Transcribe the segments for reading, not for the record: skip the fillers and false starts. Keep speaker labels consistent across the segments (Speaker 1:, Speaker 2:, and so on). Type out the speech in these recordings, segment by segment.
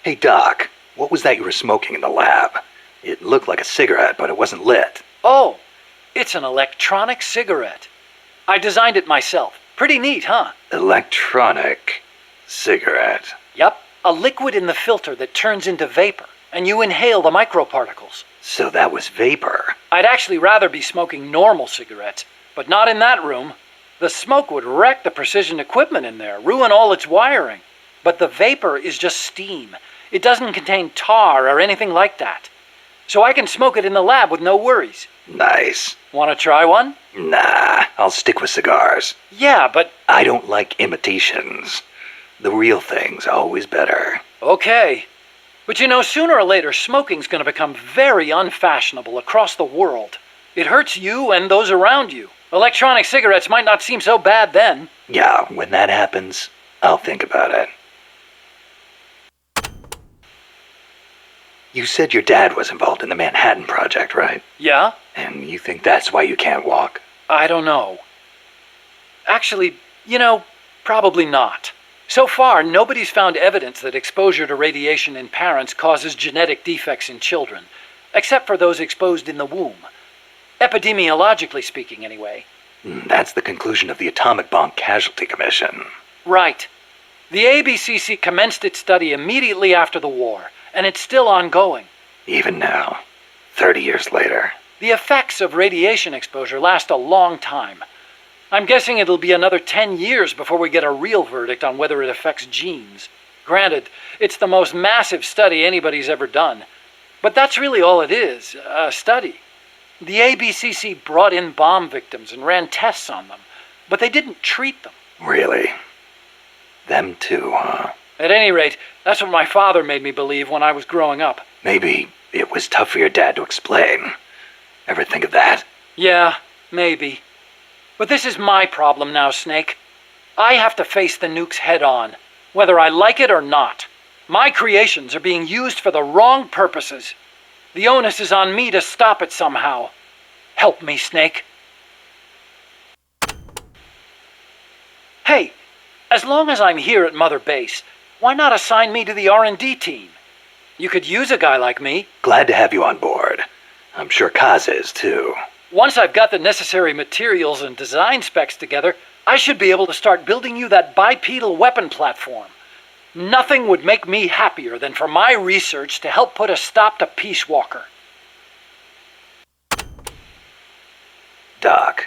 Speaker 1: Hey, Doc, what was that you were smoking in the lab? It looked like a cigarette, but it wasn't lit.
Speaker 2: Oh, it's an electronic cigarette. I designed it myself. Pretty neat, huh?
Speaker 1: Electronic cigarette.
Speaker 2: Yep, a liquid in the filter that turns into vapor, and you inhale the microparticles.
Speaker 1: So that was vapor.
Speaker 2: I'd actually rather be smoking normal cigarettes, but not in that room. The smoke would wreck the precision equipment in there, ruin all its wiring. But the vapor is just steam. It doesn't contain tar or anything like that. So I can smoke it in the lab with no worries.
Speaker 1: Nice.
Speaker 2: Want to try one?
Speaker 1: Nah, I'll stick with cigars.
Speaker 2: Yeah, but...
Speaker 1: I don't like imitations. The real thing's always better.
Speaker 2: Okay. But you know, sooner or later, smoking's going to become very unfashionable across the world. It hurts you and those around you. Electronic cigarettes might not seem so bad then.
Speaker 1: Yeah, when that happens, I'll think about it. You said your dad was involved in the Manhattan Project, right?
Speaker 2: Yeah?
Speaker 1: And you think that's why you can't walk?
Speaker 2: I don't know. Actually, probably not. So far, nobody's found evidence that exposure to radiation in parents causes genetic defects in children, except for those exposed in the womb. Epidemiologically speaking, anyway.
Speaker 1: That's the conclusion of the Atomic Bomb Casualty Commission.
Speaker 2: Right. The ABCC commenced its study immediately after the war, and it's still ongoing.
Speaker 1: Even now, 30 years later.
Speaker 2: The effects of radiation exposure last a long time. I'm guessing it'll be another 10 years before we get a real verdict on whether it affects genes. Granted, it's the most massive study anybody's ever done. But that's really all it is, a study. The ABCC brought in bomb victims and ran tests on them, but they didn't treat them.
Speaker 1: Really? Them too, huh?
Speaker 2: At any rate, that's what my father made me believe when I was growing up.
Speaker 1: Maybe it was tough for your dad to explain. Ever think of that?
Speaker 2: Yeah, maybe. But this is my problem now, Snake. I have to face the nukes head on, whether I like it or not. My creations are being used for the wrong purposes. The onus is on me to stop it somehow. Help me, Snake. Hey, as long as I'm here at Mother Base, why not assign me to the R&D team? You could use a guy like me.
Speaker 1: Glad to have you on board. I'm sure Kaz is, too.
Speaker 2: Once I've got the necessary materials and design specs together, I should be able to start building you that bipedal weapon platform. Nothing would make me happier than for my research to help put a stop to Peace Walker.
Speaker 1: Doc,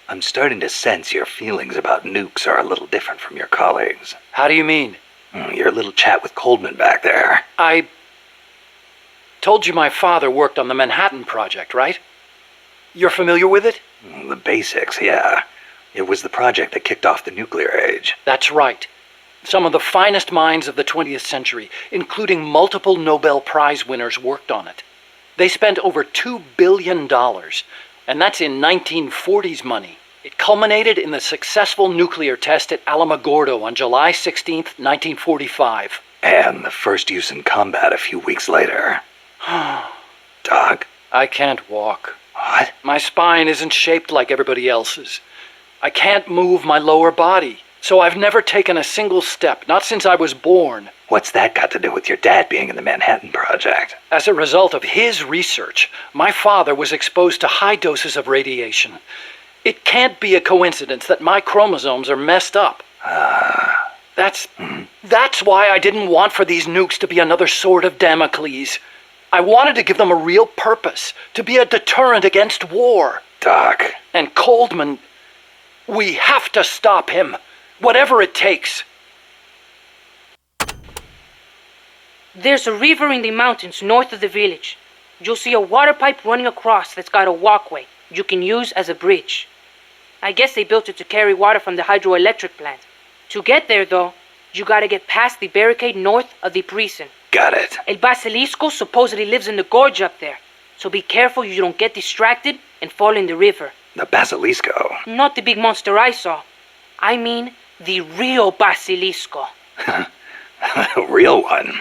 Speaker 1: I'm starting to sense your feelings about nukes are a little different from your colleagues.
Speaker 2: How do you mean?
Speaker 1: Your little chat with Coldman back there.
Speaker 2: I told you my father worked on the Manhattan Project, right? You're familiar with it?
Speaker 1: The basics, yeah. It was the project that kicked off the nuclear age.
Speaker 2: That's right. Some of the finest minds of the 20th century, including multiple Nobel Prize winners, worked on it. They spent over $2 billion, and that's in 1940s money. It culminated in the successful nuclear test at Alamogordo on July 16th, 1945.
Speaker 1: And the first use in combat a few weeks later. Doc?
Speaker 2: I can't walk.
Speaker 1: What?
Speaker 2: My spine isn't shaped like everybody else's. I can't move my lower body. So I've never taken a single step, not since I was born.
Speaker 1: What's that got to do with your dad being in the Manhattan Project?
Speaker 2: As a result of his research, my father was exposed to high doses of radiation. It can't be a coincidence that my chromosomes are messed up. That's why I didn't want for these nukes to be another sword of Damocles. I wanted to give them a real purpose, to be a deterrent against war.
Speaker 1: Doc.
Speaker 2: And Coldman, we have to stop him. Whatever it takes.
Speaker 3: There's a river in the mountains north of the village. You'll see a water pipe running across that's got a walkway you can use as a bridge. I guess they built it to carry water from the hydroelectric plant. To get there, though, you gotta get past the barricade north of the prison.
Speaker 1: Got it.
Speaker 3: El Basilisco supposedly lives in the gorge up there, so be careful you don't get distracted and fall in the river.
Speaker 1: The Basilisco?
Speaker 3: Not the big monster I saw. I mean the real Basilisco.
Speaker 1: A real one?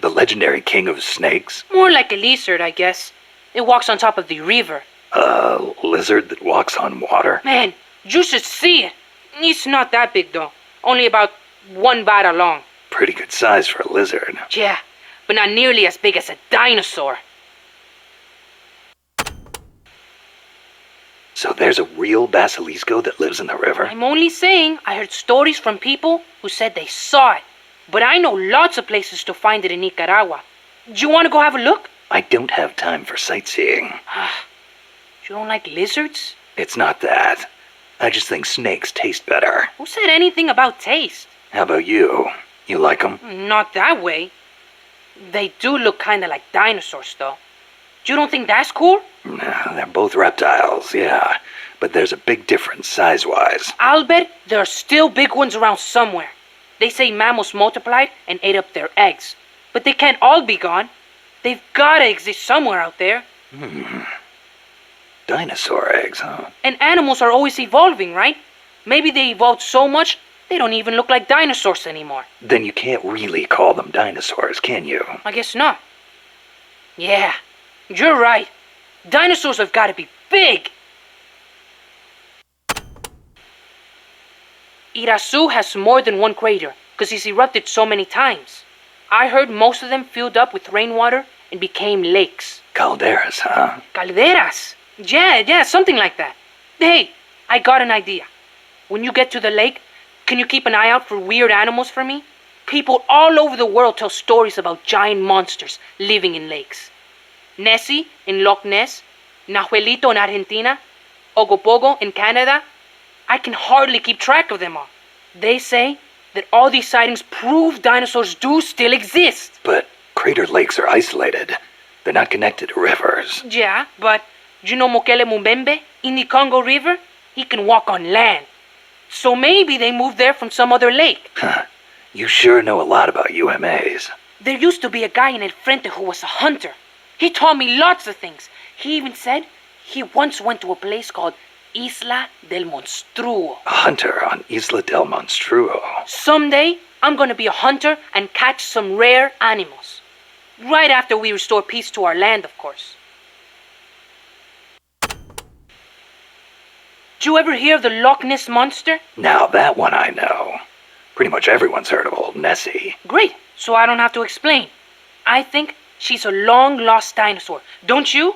Speaker 1: The legendary king of snakes?
Speaker 3: More like a lizard, I guess. It walks on top of the river.
Speaker 1: A lizard that walks on water?
Speaker 3: Man, you should see it. It's not that big, though. Only about 1 bata long.
Speaker 1: Pretty good size for a lizard.
Speaker 3: Yeah, but not nearly as big as a dinosaur.
Speaker 1: So there's a real basilisco that lives in the river?
Speaker 3: I'm only saying I heard stories from people who said they saw it. But I know lots of places to find it in Nicaragua. Do you want to go have a look?
Speaker 1: I don't have time for sightseeing.
Speaker 3: You don't like lizards?
Speaker 1: It's not that. I just think snakes taste better.
Speaker 3: Who said anything about taste?
Speaker 1: How about you? You like them?
Speaker 3: Not that way. They do look kind of like dinosaurs, though. You don't think that's cool?
Speaker 1: Nah, they're both reptiles, yeah. But there's a big difference size-wise.
Speaker 3: I'll bet there are still big ones around somewhere. They say mammals multiplied and ate up their eggs. But they can't all be gone. They've gotta exist somewhere out there.
Speaker 1: Dinosaur eggs, huh?
Speaker 3: And animals are always evolving, right? Maybe they evolved so much they don't even look like dinosaurs anymore.
Speaker 1: Then you can't really call them dinosaurs, can you?
Speaker 3: I guess not. Yeah, you're right. Dinosaurs have gotta be big. Irasu has more than one crater because he's erupted so many times. I heard most of them filled up with rainwater and became lakes.
Speaker 1: Calderas, huh?
Speaker 3: Calderas. Yeah, something like that. Hey, I got an idea. When you get to the lake, can you keep an eye out for weird animals for me? People all over the world tell stories about giant monsters living in lakes. Nessie in Loch Ness, Nahuelito in Argentina, Ogopogo in Canada. I can hardly keep track of them all. They say that all these sightings prove dinosaurs do still exist.
Speaker 1: But crater lakes are isolated. They're not connected to rivers.
Speaker 3: Yeah, but you know Mokele Mumbembe in the Congo River? He can walk on land. So maybe they moved there from some other lake.
Speaker 1: Huh. You sure know a lot about UMAs.
Speaker 3: There used to be a guy in El Frente who was a hunter. He taught me lots of things. He even said he once went to a place called Isla del Monstruo.
Speaker 1: A hunter on Isla del Monstruo.
Speaker 3: Someday, I'm gonna be a hunter and catch some rare animals. Right after we restore peace to our land, of course. Did you ever hear of the Loch Ness Monster?
Speaker 1: Now that one I know. Pretty much everyone's heard of old Nessie.
Speaker 3: Great, so I don't have to explain. I think she's a long-lost dinosaur, don't you?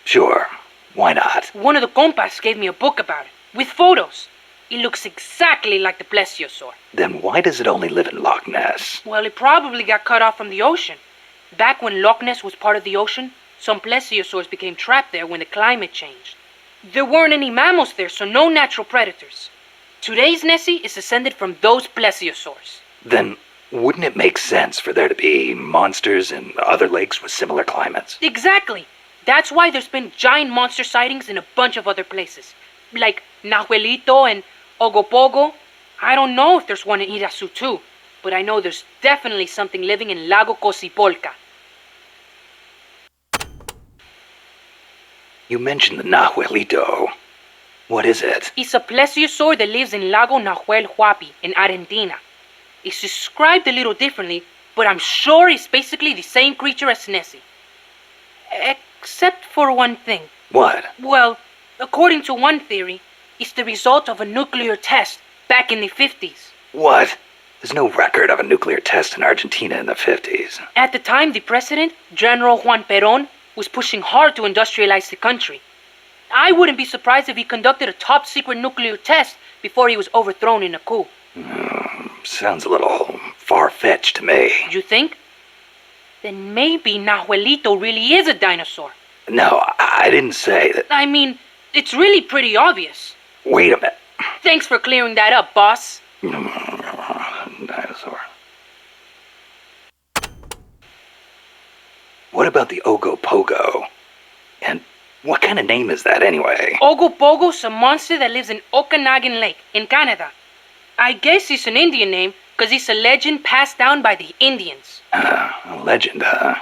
Speaker 1: Sure. Why not?
Speaker 3: One of the compas gave me a book about it, with photos. It looks exactly like the plesiosaur.
Speaker 1: Then why does it only live in Loch Ness?
Speaker 3: Well, it probably got cut off from the ocean. Back when Loch Ness was part of the ocean, some plesiosaurs became trapped there when the climate changed. There weren't any mammals there, so no natural predators. Today's Nessie is descended from those plesiosaurs.
Speaker 1: Then wouldn't it make sense for there to be monsters in other lakes with similar climates?
Speaker 3: Exactly. That's why there's been giant monster sightings in a bunch of other places. Like Nahuelito and Ogopogo. I don't know if there's one in Irasu too, but I know there's definitely something living in Lago Cosipolca.
Speaker 1: You mentioned the Nahuelito. What is it?
Speaker 3: It's a plesiosaur that lives in Lago Nahuel Huapi in Argentina. It's described a little differently, but I'm sure it's basically the same creature as Nessie. Except for one thing.
Speaker 1: What?
Speaker 3: Well, according to one theory, it's the result of a nuclear test back in the 50s.
Speaker 1: What? There's no record of a nuclear test in Argentina in the 50s.
Speaker 3: At the time, the president, General Juan Perón, was pushing hard to industrialize the country. I wouldn't be surprised if he conducted a top-secret nuclear test before he was overthrown in a coup.
Speaker 1: Sounds a little far-fetched to me.
Speaker 3: You think? Then maybe Nahuelito really is a dinosaur.
Speaker 1: No, I didn't say that.
Speaker 3: I mean, it's really pretty obvious.
Speaker 1: Wait a minute.
Speaker 3: Thanks for clearing that up, boss.
Speaker 1: Dinosaur. What about the Ogopogo? And what kind of name is that anyway?
Speaker 3: Ogopogo's a monster that lives in Okanagan Lake in Canada. I guess it's an Indian name because it's a legend passed down by the Indians.
Speaker 1: A legend, huh?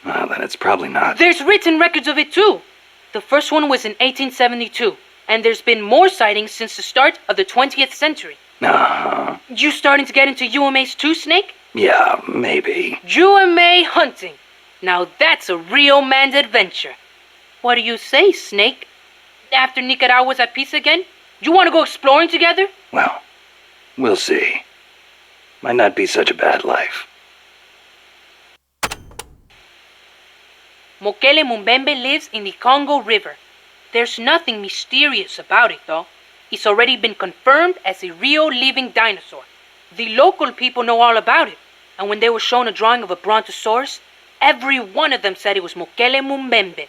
Speaker 1: Well, then it's probably not.
Speaker 3: There's written records of it too. The first one was in 1872, and there's been more sightings since the start of the 20th century. You starting to get into UMAs too, Snake?
Speaker 1: Yeah, maybe.
Speaker 3: UMA hunting. Now that's a real man's adventure. What do you say, Snake? After Nicaragua's at peace again, you want to go exploring together?
Speaker 1: Well, we'll see. Might not be such a bad life.
Speaker 3: Mokele Mumbembe lives in the Congo River. There's nothing mysterious about it, though. It's already been confirmed as a real living dinosaur. The local people know all about it, and when they were shown a drawing of a brontosaurus, every one of them said it was Mokele Mumbembe.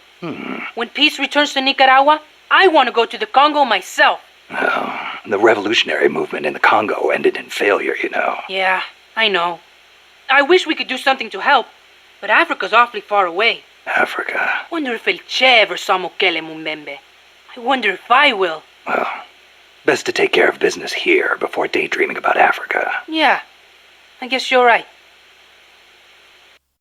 Speaker 3: When peace returns to Nicaragua, I want to go to the Congo myself.
Speaker 1: Oh, the revolutionary movement in the Congo ended in failure, you know.
Speaker 3: Yeah, I know. I wish we could do something to help, but Africa's awfully far away.
Speaker 1: Africa.
Speaker 3: Wonder if El Che ever saw Mokele Mumbembe. I wonder if I will.
Speaker 1: Well, best to take care of business here before daydreaming about Africa.
Speaker 3: Yeah, I guess you're right.